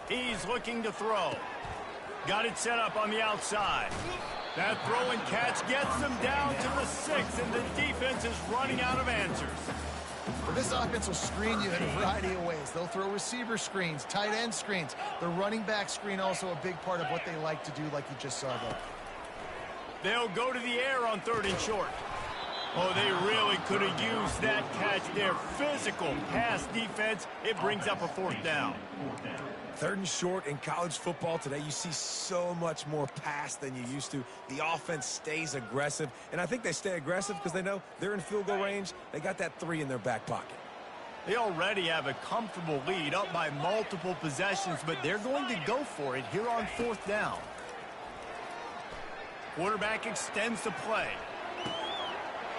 He's looking to throw. Got it set up on the outside. That throw and catch gets them down to the 6, and the defense is running out of answers.
Well, this offense will screen you in a variety of ways. They'll throw receiver screens, tight end screens. The running back screen also a big part of what they like to do, like you just saw there.
They'll go to the air on 3rd and short. Oh, they really could have used that catch there. Physical pass defense. It brings up a 4th down.
3rd and short in college football today, you see so much more pass than you used to. The offense stays aggressive, and I think they stay aggressive because they know they're in field goal range. They got that 3 in their back pocket.
They already have a comfortable lead, up by multiple possessions, but they're going to go for it here on 4th down. Quarterback extends the play.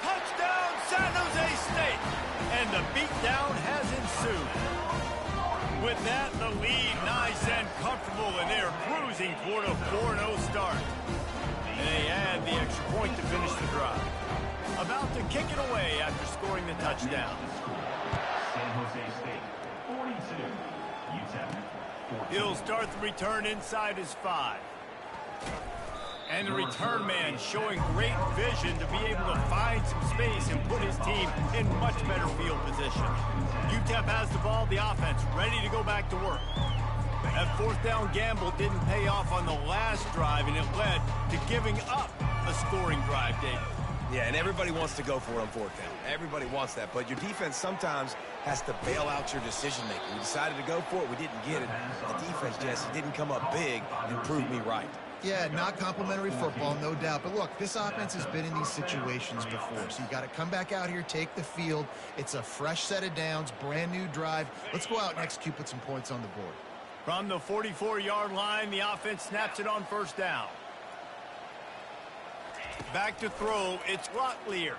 Touchdown, San Jose State! And the beatdown has ensued. With that, the lead nice and comfortable, and they're cruising toward a 4-0 start. And they add the extra point to finish the drive. About to kick it away after scoring the touchdown.
San Jose State, 42. UTEP, 14.
He'll start the return inside his 5. And the return man showing great vision to be able to find some space and put his team in much better field position. UTEP has the ball, the offense ready to go back to work. That 4th down gamble didn't pay off on the last drive, and it led to giving up a scoring drive, David.
Yeah, and everybody wants to go for it on 4th down. Everybody wants that, but your defense sometimes has to bail out your decision-making. We decided to go for it, we didn't get it. The defense, Jesse, didn't come up big and prove me right.
Yeah, not complimentary football, no doubt. But look, this offense has been in these situations before. So you got to come back out here, take the field. It's a fresh set of downs, brand new drive. Let's go out and execute, put some points on the board.
From the 44-yard line, the offense snaps it on 1st down. Back to throw, it's Locklear.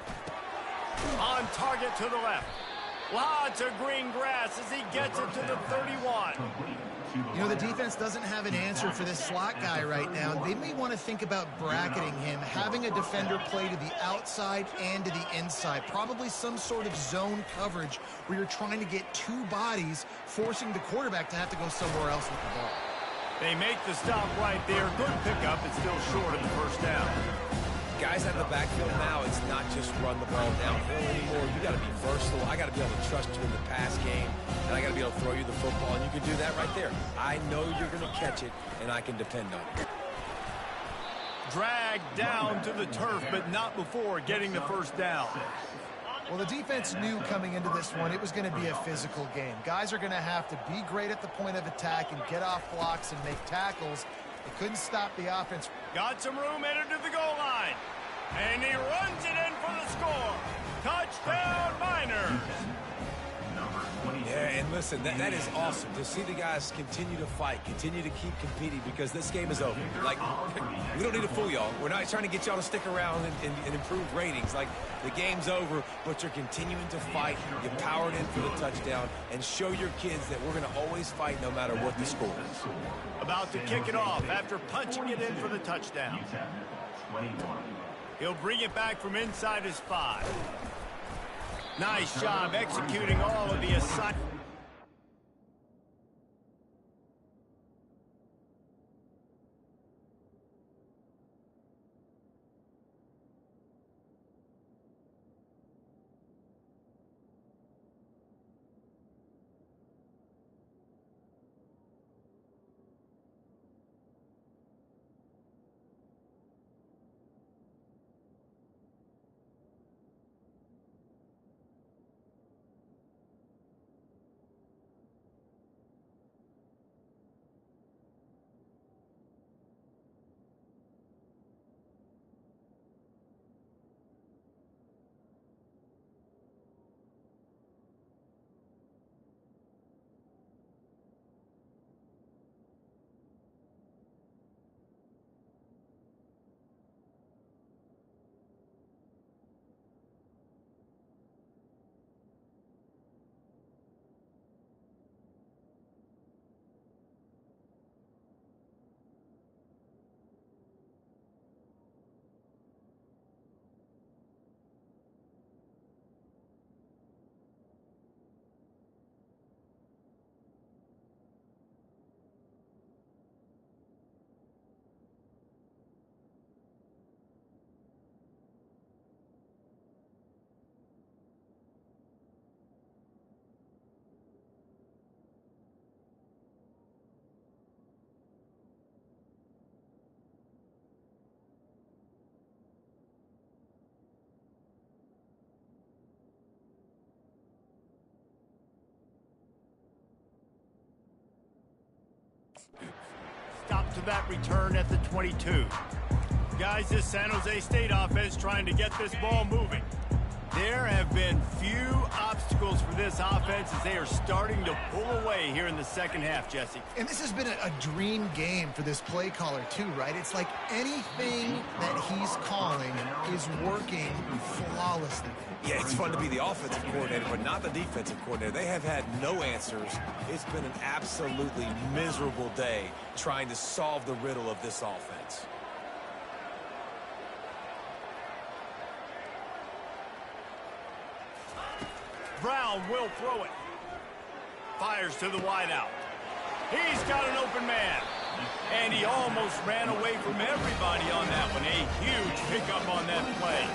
On target to the left. Lots of green grass as he gets it to the 31.
You know, the defense doesn't have an answer for this slot guy right now. They may want to think about bracketing him, having a defender play to the outside and to the inside. Probably some sort of zone coverage where you're trying to get 2 bodies, forcing the quarterback to have to go somewhere else with the ball.
They make the stop right there. Good pickup. It's still short of the 1st down.
Guys out of the backfield now, it's not just run the ball downhill anymore. You got to be versatile. I got to be able to trust you in the pass game, and I got to be able to throw you the football, and you can do that right there. I know you're going to catch it, and I can depend on it.
Dragged down to the turf, but not before getting the 1st down.
Well, the defense knew coming into this one it was going to be a physical game. Guys are going to have to be great at the point of attack and get off blocks and make tackles. They couldn't stop the offense.
Got some room headed to the goal line. And he runs it in for the score. Touchdown, Miners.
Yeah, and listen, that is awesome to see the guys continue to fight, continue to keep competing, because this game is over. Like, we don't need to fool y'all. We're not trying to get y'all to stick around and improve ratings. Like, the game's over, but you're continuing to fight. You powered in for the touchdown, and show your kids that we're going to always fight no matter what the score is.
About to kick it off after punching it in for the touchdown.
21.
He'll bring it back from inside his 5. Nice job executing all of the assignments. Stop to that return at the 22. Guys, this San Jose State offense trying to get this ball moving. There have been few obstacles for this offense as they are starting to pull away here in the second half, Jesse.
And this has been a dream game for this play caller, too, right? It's like anything that he's calling is working flawlessly.
Yeah, it's fun to be the offensive coordinator, but not the defensive coordinator. They have had no answers. It's been an absolutely miserable day trying to solve the riddle of this offense.
Brown will throw it. Fires to the wideout. He's got an open man. And he almost ran away from everybody on that one. A huge pickup on that play.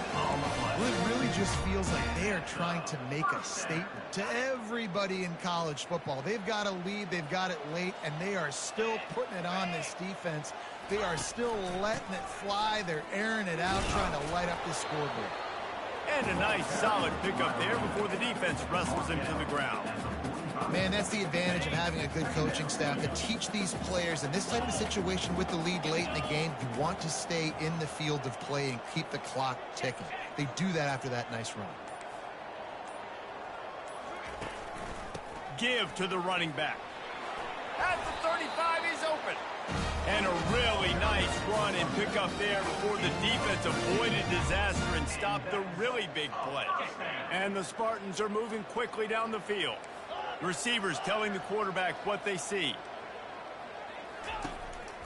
Well, it really just feels like they are trying to make a statement to everybody in college football. They've got a lead, they've got it late, and they are still putting it on this defense. They are still letting it fly. They're airing it out, trying to light up the scoreboard.
And a nice solid pickup there before the defense wrestles him to the ground.
Man, that's the advantage of having a good coaching staff to teach these players in this type of situation with the lead late in the game. You want to stay in the field of play and keep the clock ticking. They do that after that nice run.
Give to the running back. At the 35, he's open. And a really nice run and pick up there before the defense avoided disaster and stopped the really big play. And the Spartans are moving quickly down the field. Receivers telling the quarterback what they see.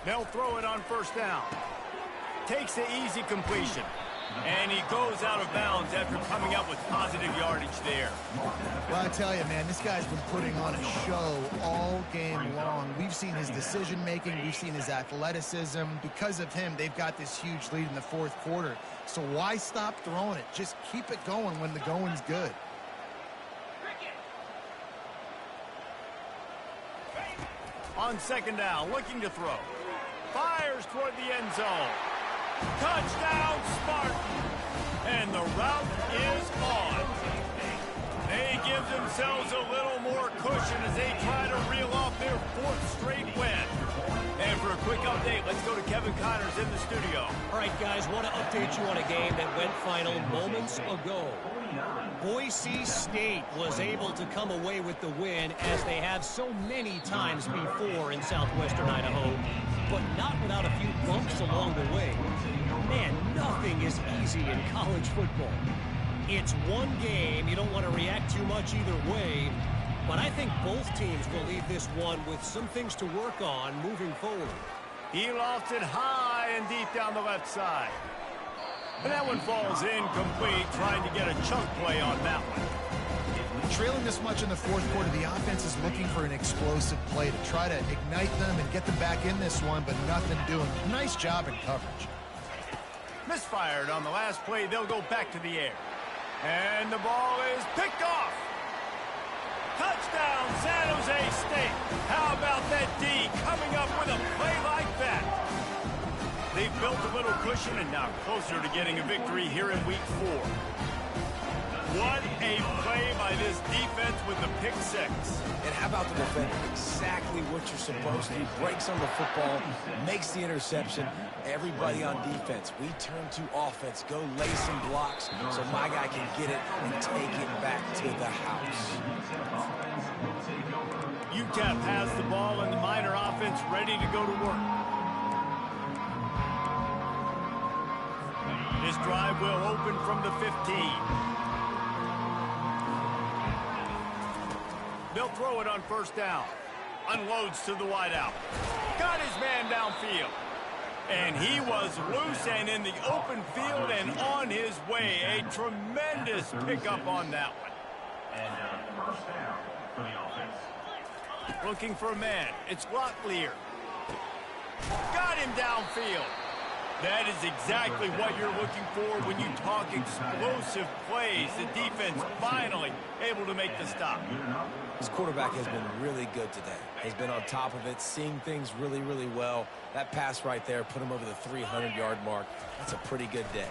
They'll throw it on first down. Takes the easy completion. And he goes out of bounds after coming up with positive yardage there.
Well, I tell you, man, this guy's been putting on a show all game long. We've seen his decision-making. We've seen his athleticism. Because of him, they've got this huge lead in the fourth quarter. So why stop throwing it? Just keep it going when the going's good.
On second down, looking to throw. Fires toward the end zone. Touchdown, Spartan! And the route is on. They give themselves a little more cushion as they try to reel off their fourth straight win. And for a quick update, let's go to Kevin Connors in the studio.
All right, guys, want to update you on a game that went final moments ago. Boise State was able to come away with the win, as they have so many times before in southwestern Idaho, but not without a few bumps along the way. Man, nothing is easy in college football. It's one game. You don't want to react too much either way, but I think both teams will leave this one with some things to work on moving forward.
He lofts it high and deep down the left side. And that one falls incomplete, trying to get a chunk play on that one.
Trailing this much in the fourth quarter, the offense is looking for an explosive play to try to ignite them and get them back in this one, but nothing doing. Nice job in coverage.
Misfired on the last play. They'll go back to the air. And the ball is picked off. Touchdown, San Jose State. How about that D coming up with a play like that? They've built a little cushion and now closer to getting a victory here in week 4. What a play by this defense with the pick 6.
And how about the defender? Exactly what you're supposed to do. Breaks on the football, makes the interception. Everybody on defense, we turn to offense. Go lay some blocks so my guy can get it and take it back to the house.
UTEP has the ball and the Miner offense ready to go to work. This drive will open from the 15. They'll throw it on first down. Unloads to the wideout. Got his man downfield. And he was loose and in the open field and on his way. A tremendous pickup on that one.
And first down for the offense.
Looking for a man. It's Locklear. Got him downfield. That is exactly what you're looking for when you talk explosive plays. The defense finally able to make the stop.
His quarterback has been really good today. Has been on top of it, seeing things really, really well. That pass right there put him over the 300-yard mark. That's a pretty good day.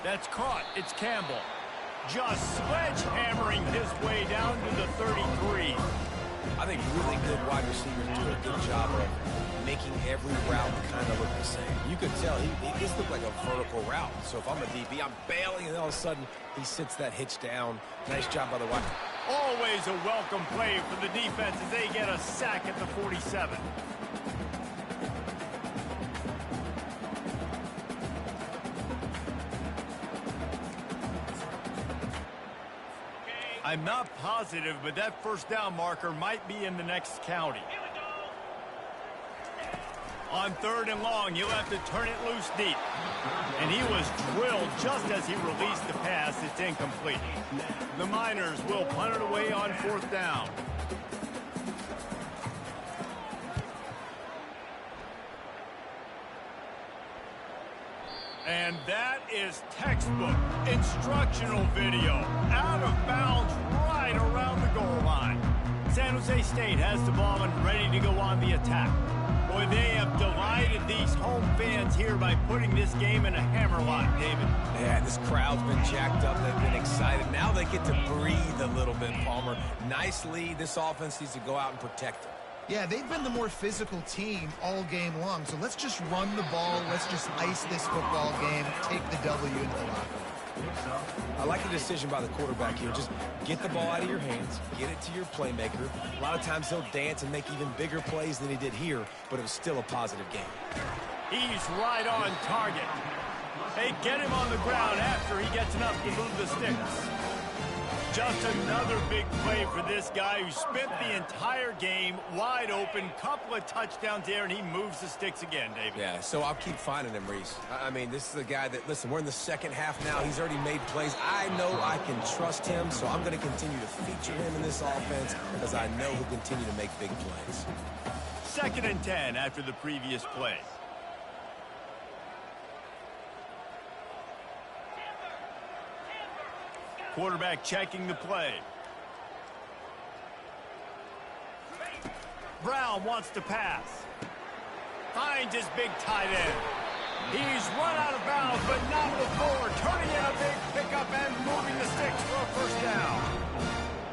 That's caught. It's Campbell. Just sledgehammering his way down to the 33.
I think really good wide receivers do a good job of making every route kind of look the same. You could tell this looked like a vertical route. So if I'm a DB, I'm bailing, and all of a sudden he sits that hitch down. Nice job by the wide.
Always a welcome play for the defense as they get a sack at the 47. I'm not positive, but that first down marker might be in the next county. On 3rd and long, he'll have to turn it loose deep. And he was drilled just as he released the pass. It's incomplete. The Miners will punt it away on 4th down. And that is textbook instructional video. Out of bounds right around the goal line. San Jose State has the ball and ready to go on the attack. Boy, they have delighted these home fans here by putting this game in a hammerlock, David.
Yeah, this crowd's been jacked up. They've been excited. Now they get to breathe a little bit, Palmer. Nice lead. This offense needs to go out and protect it.
Yeah, they've been the more physical team all game long. So let's just run the ball. Let's just ice this football game. Take the W into the locker room.
I like the decision by the quarterback here. Just get the ball out of your hands, get it to your playmaker. A lot of times he'll dance and make even bigger plays than he did here, but it was still a positive game.
He's right on target. They get him on the ground after he gets enough to move the sticks. Just another big play for this guy who spent the entire game wide open. Couple of touchdowns there, and he moves the sticks again, David.
Yeah, so I'll keep finding him, Reese. I mean, this is a guy that, listen, we're in the second half now. He's already made plays. I know I can trust him, so I'm going to continue to feature him in this offense because I know he'll continue to make big plays.
2nd and 10 after the previous play. Quarterback checking the play. Brown wants to pass. Finds his big tight end. He's run out of bounds, but not before. Turning in a big pickup and moving the sticks for a first down.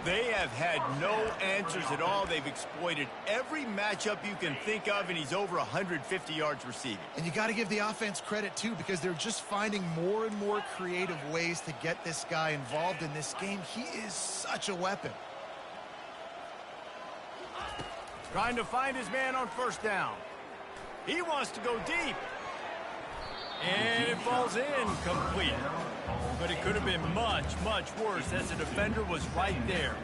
They have had no answers at all. They've exploited every matchup you can think of, and he's over 150 yards receiving.
And you got to give the offense credit, too, because they're just finding more and more creative ways to get this guy involved in this game. He is such a weapon.
Trying to find his man on first down. He wants to go deep. And it falls incomplete. But it could have been much, much worse as the defender was right there.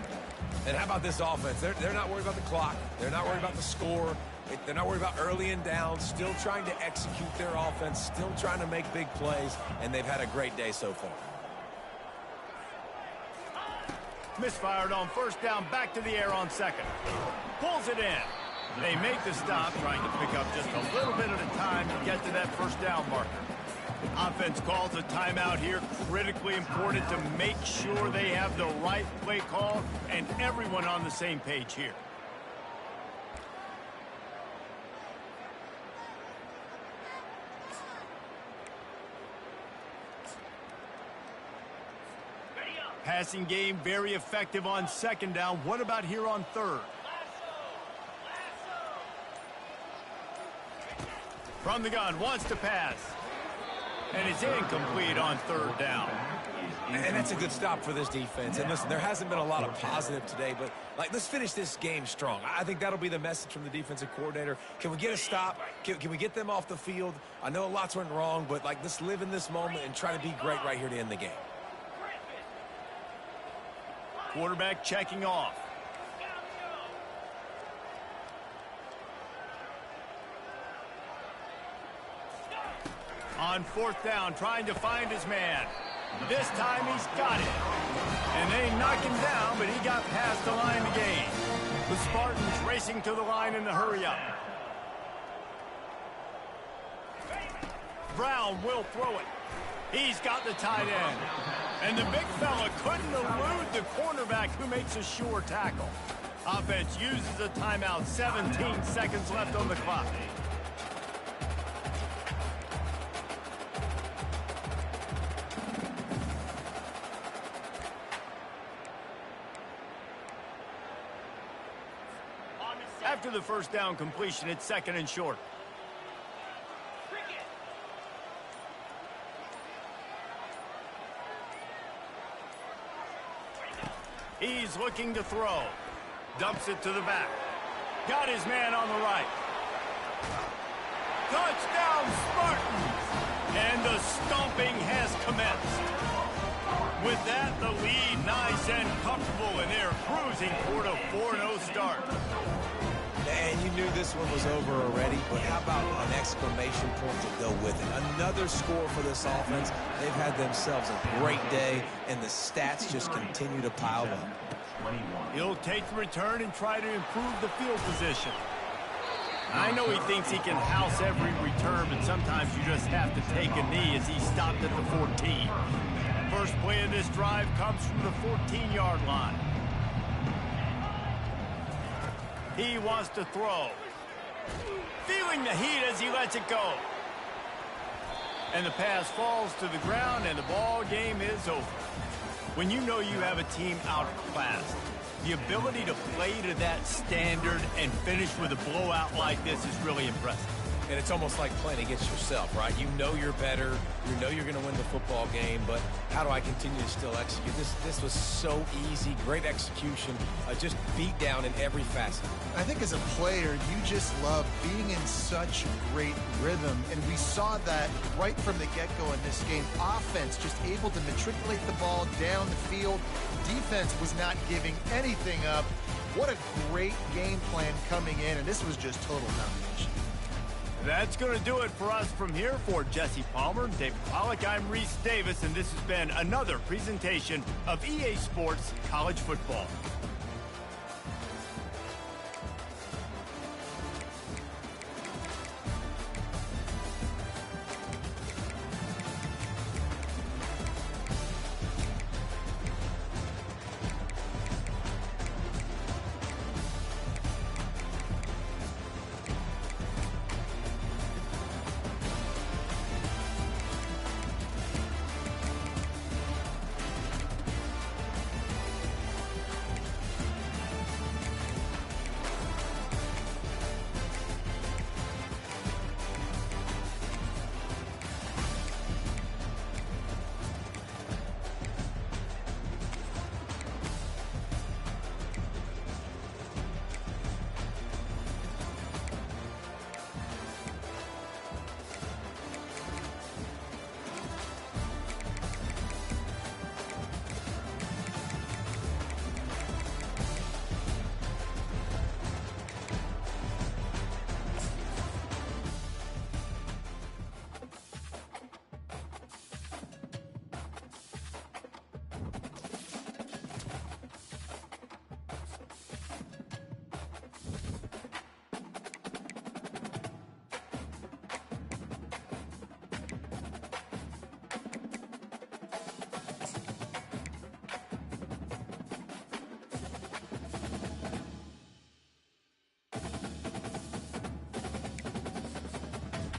And how about this offense? They're not worried about the clock. They're not worried about the score. They're not worried about early and down, still trying to execute their offense, still trying to make big plays, and they've had a great day so far.
Misfired on first down, back to the air on second. Pulls it in. They make the stop, trying to pick up just a little bit at a time to get to that first down marker. Offense calls a timeout here, critically important to make sure they have the right play call and everyone on the same page here. Passing game very effective on second down. What about here on third? From the gun, wants to pass. And it's incomplete on third down.
And that's a good stop for this defense. And listen, there hasn't been a lot of positive today, but let's finish this game strong. I think that'll be the message from the defensive coordinator. Can we get a stop? Can we get them off the field? I know lots went wrong, but let's live in this moment and try to be great right here to end the game.
Quarterback checking off. On fourth down, trying to find his man. This time he's got it. And they knock him down, but he got past the line to gain. The Spartans racing to the line in the hurry-up. Brown will throw it. He's got the tight end. And the big fella couldn't elude the cornerback who makes a sure tackle. Offense uses a timeout, 17 seconds left on the clock. After the first down completion, it's second and short. He's looking to throw. Dumps it to the back. Got his man on the right. Touchdown, Spartans! And the stomping has commenced. With that, the lead nice and comfortable, and they're cruising toward a 4-0 start.
And you knew this one was over already, but how about an exclamation point to go with it? Another score for this offense. They've had themselves a great day, and the stats just continue to pile up.
He'll take the return and try to improve the field position. I know he thinks he can house every return, but sometimes you just have to take a knee as he stopped at the 14. First play of this drive comes from the 14-yard line. He wants to throw. Feeling the heat as he lets it go. And the pass falls to the ground, and the ball game is over. When you know you have a team outclassed, the ability to play to that standard and finish with a blowout like this is really impressive.
And it's almost like playing against yourself, right? You know you're better. You know you're going to win the football game, but how do I continue to still execute? This was so easy. Great execution. Just beat down in every facet.
I think as a player, you just love being in such great rhythm, and we saw that right from the get-go in this game. Offense just able to matriculate the ball down the field. Defense was not giving anything up. What a great game plan coming in, and this was just total domination.
That's going to do it for us from here. For Jesse Palmer, David Pollack, I'm Reese Davis, and this has been another presentation of EA Sports College Football.